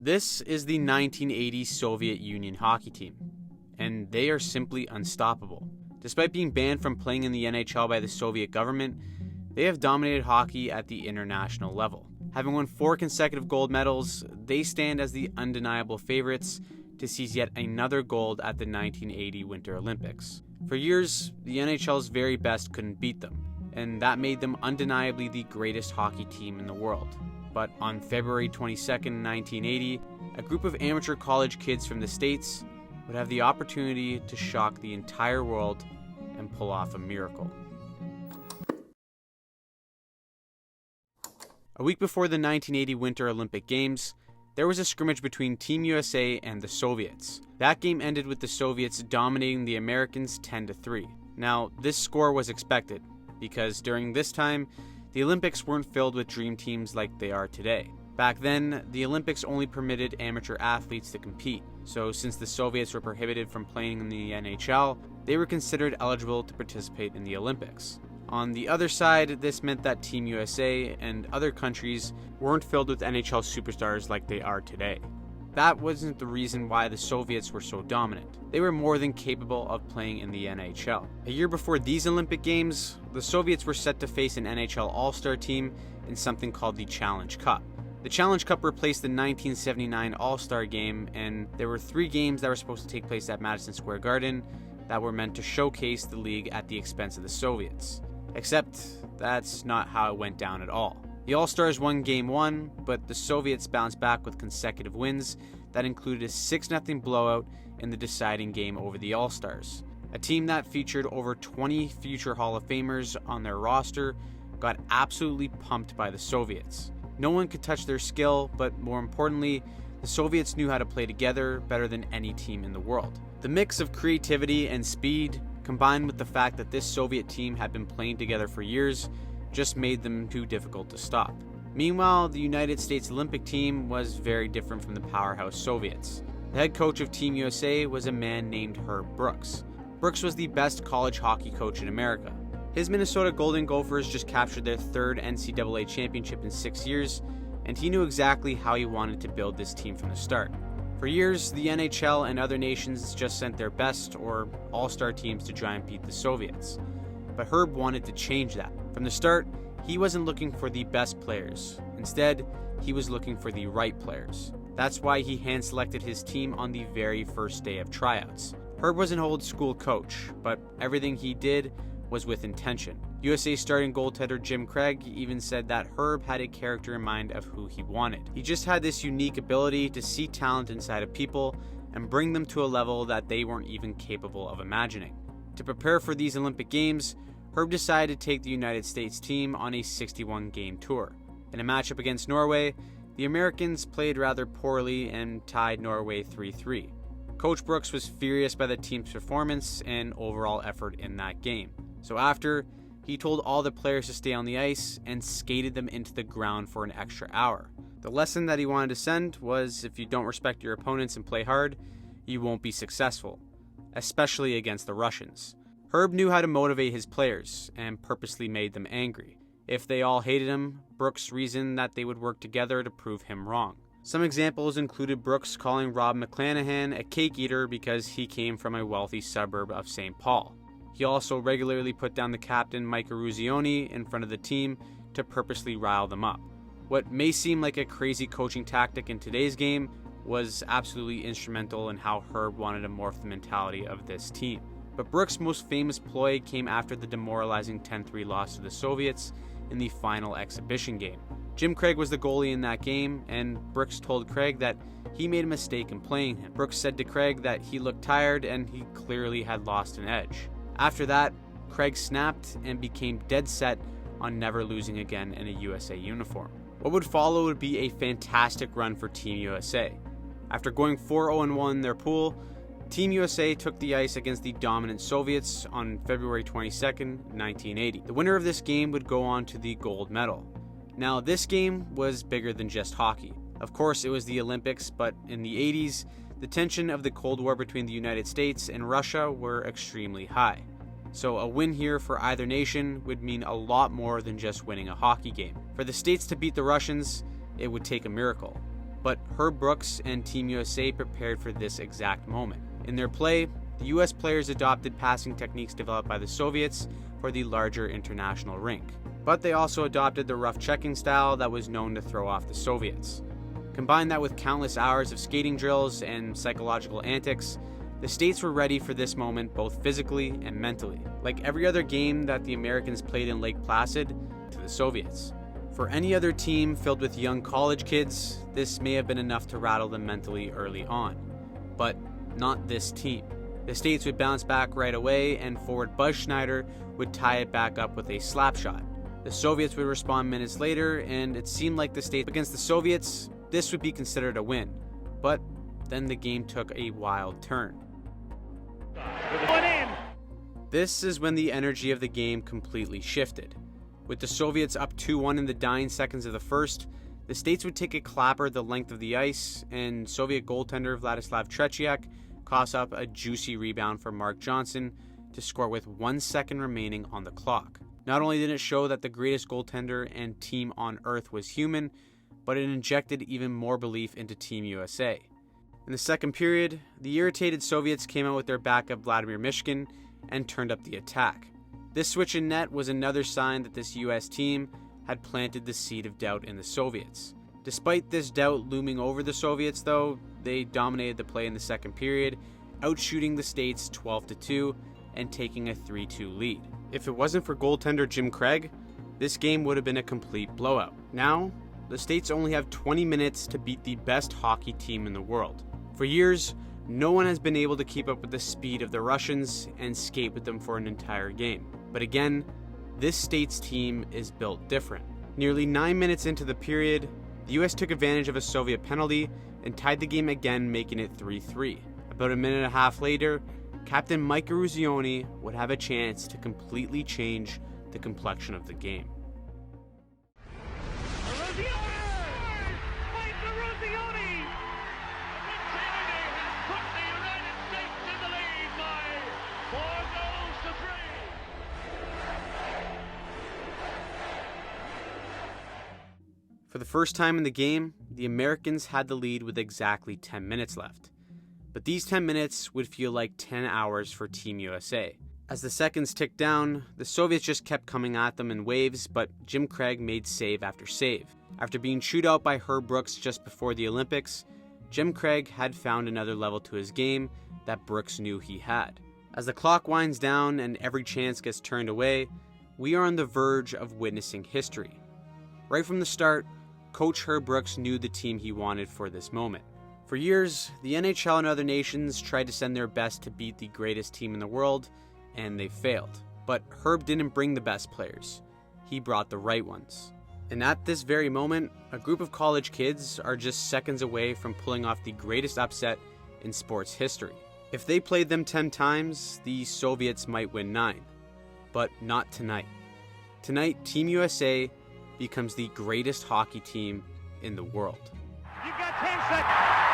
This is the 1980 Soviet Union hockey team, and they are simply unstoppable. Despite being banned from playing in the NHL by the Soviet government, they have dominated hockey at the international level. Having won 4 consecutive gold medals, they stand as the undeniable favorites to seize yet another gold at the 1980 Winter Olympics. For years, the NHL's very best couldn't beat them, and that made them undeniably the greatest hockey team in the world. But on February 22nd, 1980, a group of amateur college kids from the States would have the opportunity to shock the entire world and pull off a miracle. A week before the 1980 Winter Olympic Games, there was a scrimmage between Team USA and the Soviets. That game ended with the Soviets dominating the Americans 10-3. Now, this score was expected, because during this time, the Olympics weren't filled with dream teams like they are today. Back then, the Olympics only permitted amateur athletes to compete, so since the Soviets were prohibited from playing in the NHL, they were considered eligible to participate in the Olympics. On the other side, this meant that Team USA and other countries weren't filled with NHL superstars like they are today. That wasn't the reason why the Soviets were so dominant. They were more than capable of playing in the NHL. A year before these Olympic Games, the Soviets were set to face an NHL All-Star team in something called the Challenge Cup. The Challenge Cup replaced the 1979 All-Star Game, and there were 3 games that were supposed to take place at Madison Square Garden that were meant to showcase the league at the expense of the Soviets. Except, that's not how it went down at all. The All-Stars won Game 1, but the Soviets bounced back with consecutive wins that included a 6-0 blowout in the deciding game over the All-Stars. A team that featured over 20 future Hall of Famers on their roster got absolutely pumped by the Soviets. No one could touch their skill, but more importantly, the Soviets knew how to play together better than any team in the world. The mix of creativity and speed, combined with the fact that this Soviet team had been playing together for years, just made them too difficult to stop. Meanwhile, the United States Olympic team was very different from the powerhouse Soviets. The head coach of Team USA was a man named Herb Brooks. Brooks was the best college hockey coach in America. His Minnesota Golden Gophers just captured their 3rd NCAA championship in 6 years, and he knew exactly how he wanted to build this team from the start. For years, the NHL and other nations just sent their best or all-star teams to try and beat the Soviets. But Herb wanted to change that. From the start, he wasn't looking for the best players. Instead, he was looking for the right players. That's why he hand-selected his team on the very first day of tryouts. Herb was an old-school coach, but everything he did was with intention. USA starting goaltender Jim Craig even said that Herb had a character in mind of who he wanted. He just had this unique ability to see talent inside of people and bring them to a level that they weren't even capable of imagining. To prepare for these Olympic Games, Herb decided to take the United States team on a 61-game tour. In a matchup against Norway, the Americans played rather poorly and tied Norway 3-3. Coach Brooks was furious by the team's performance and overall effort in that game. So after, he told all the players to stay on the ice and skated them into the ground for an extra hour. The lesson that he wanted to send was if you don't respect your opponents and play hard, you won't be successful, especially against the Russians. Herb knew how to motivate his players and purposely made them angry. If they all hated him, Brooks reasoned that they would work together to prove him wrong. Some examples included Brooks calling Rob McClanahan a cake eater because he came from a wealthy suburb of St. Paul. He also regularly put down the captain Mike Eruzione in front of the team to purposely rile them up. What may seem like a crazy coaching tactic in today's game was absolutely instrumental in how Herb wanted to morph the mentality of this team. But Brooks' most famous ploy came after the demoralizing 10-3 loss to the Soviets in the final exhibition game. Jim Craig was the goalie in that game, and Brooks told Craig that he made a mistake in playing him. Brooks said to Craig that he looked tired and he clearly had lost an edge. After that, Craig snapped and became dead set on never losing again in a USA uniform. What would follow would be a fantastic run for Team USA. After going 4-0-1 in their pool, Team USA took the ice against the dominant Soviets on February 22nd, 1980. The winner of this game would go on to the gold medal. Now, this game was bigger than just hockey. Of course, it was the Olympics, but in the 80s, the tension of the Cold War between the United States and Russia were extremely high. So a win here for either nation would mean a lot more than just winning a hockey game. For the States to beat the Russians, it would take a miracle. But Herb Brooks and Team USA prepared for this exact moment. In their play, the US players adopted passing techniques developed by the Soviets for the larger international rink. But they also adopted the rough checking style that was known to throw off the Soviets. Combine that with countless hours of skating drills and psychological antics, the States were ready for this moment both physically and mentally. Like every other game that the Americans played in Lake Placid, to the Soviets. For any other team filled with young college kids, this may have been enough to rattle them mentally early on. But not this team. The States would bounce back right away, and forward Buzz Schneider would tie it back up with a slap shot. The Soviets would respond minutes later, and it seemed like the States against the Soviets, this would be considered a win. But then the game took a wild turn. This is when the energy of the game completely shifted. With the Soviets up 2-1 in the dying seconds of the first, the States would take a clapper the length of the ice, and Soviet goaltender Vladislav Tretiak coughs up a juicy rebound for Mark Johnson to score with 1 second remaining on the clock. Not only did it show that the greatest goaltender and team on earth was human, but it injected even more belief into Team USA. In the second period, the irritated Soviets came out with their backup Vladimir Mishkin and turned up the attack. This switch in net was another sign that this US team had planted the seed of doubt in the Soviets. Despite this doubt looming over the Soviets though, they dominated the play in the second period, outshooting the States 12-2 and taking a 3-2 lead. If it wasn't for goaltender Jim Craig, this game would have been a complete blowout. Now, the States only have 20 minutes to beat the best hockey team in the world. For years, no one has been able to keep up with the speed of the Russians and skate with them for an entire game. But again, this States team is built different. Nearly 9 minutes into the period, the US took advantage of a Soviet penalty and tied the game again, making it 3-3. About a minute and a half later, Captain Mike Eruzione would have a chance to completely change the complexion of the game. For the first time in the game, the Americans had the lead with exactly 10 minutes left. But these 10 minutes would feel like 10 hours for Team USA. As the seconds ticked down, the Soviets just kept coming at them in waves, but Jim Craig made save after save. After being chewed out by Herb Brooks just before the Olympics, Jim Craig had found another level to his game that Brooks knew he had. As the clock winds down and every chance gets turned away, we are on the verge of witnessing history. Right from the start, Coach Herb Brooks knew the team he wanted for this moment. For years, the NHL and other nations tried to send their best to beat the greatest team in the world, and they failed. But Herb didn't bring the best players. He brought the right ones. And at this very moment, a group of college kids are just seconds away from pulling off the greatest upset in sports history. If they played them 10 times, the Soviets might win 9. But not tonight. Tonight, Team USA becomes the greatest hockey team in the world. You've got 10 seconds.